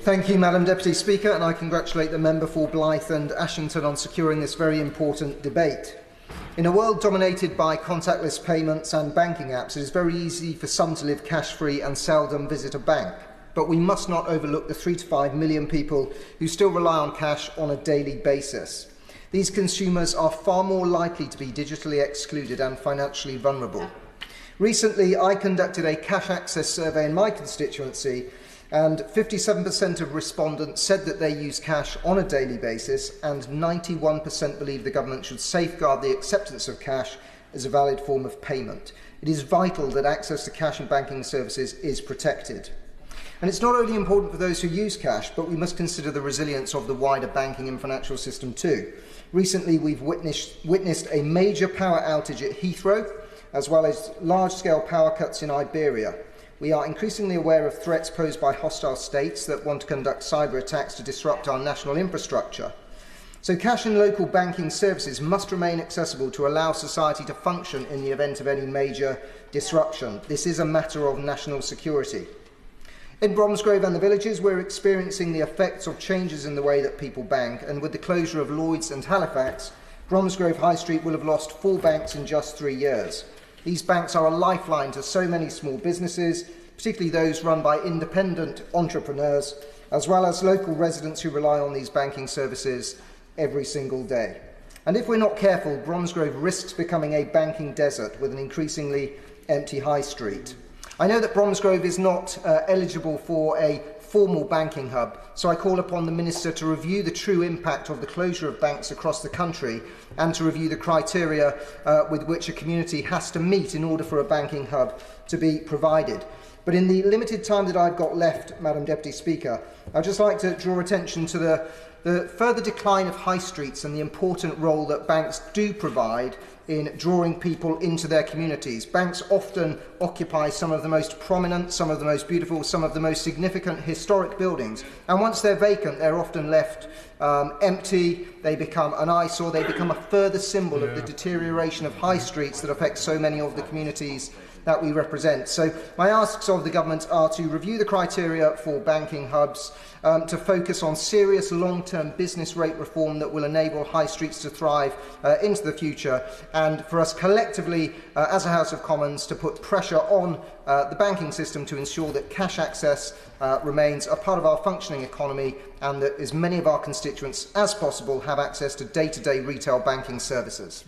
Thank you, Madam Deputy Speaker, and I congratulate the member for Blyth and Ashington on securing this very important debate. In a world dominated by contactless payments and banking apps, it is very easy for some to live cash-free and seldom visit a bank. But we must not overlook the 3 to 5 million people who still rely on cash on a daily basis. These consumers are far more likely to be digitally excluded and financially vulnerable. Recently, I conducted a cash access survey in my constituency, and 57% of respondents said that they use cash on a daily basis, and 91% believe the government should safeguard the acceptance of cash as a valid form of payment. It is vital that access to cash and banking services is protected. And it's not only important for those who use cash, but we must consider the resilience of the wider banking and financial system too. Recently, we've witnessed a major power outage at Heathrow, as well as large-scale power cuts in Iberia. We are increasingly aware of threats posed by hostile states that want to conduct cyber attacks to disrupt our national infrastructure. So cash and local banking services must remain accessible to allow society to function in the event of any major disruption. This is a matter of national security. In Bromsgrove and the villages, we're experiencing the effects of changes in the way that people bank, and with the closure of Lloyds and Halifax, Bromsgrove High Street will have lost 4 banks in just 3 years. These banks are a lifeline to so many small businesses, particularly those run by independent entrepreneurs, as well as local residents who rely on these banking services every single day. And if we're not careful, Bromsgrove risks becoming a banking desert with an increasingly empty high street. I know that Bromsgrove is not eligible for a formal banking hub, so I call upon the Minister to review the true impact of the closure of banks across the country and to review the criteria with which a community has to meet in order for a banking hub to be provided. But in the limited time that I've got left, Madam Deputy Speaker, I'd just like to draw attention to the further decline of high streets and the important role that banks do provide in drawing people into their communities. Banks often occupy some of the most prominent, some of the most beautiful, some of the most significant historic buildings, and once they're vacant, they're often left empty. They become an eyesore, they become a further symbol of the deterioration of high streets that affect so many of the communities that we represent. So my asks of the government are to review the criteria for banking hubs, to focus on serious long-term business rate reform that will enable high streets to thrive into the future, and for us collectively as a House of Commons to put pressure on the banking system to ensure that cash access remains a part of our functioning economy, and that as many of our constituents as possible have access to day-to-day retail banking services.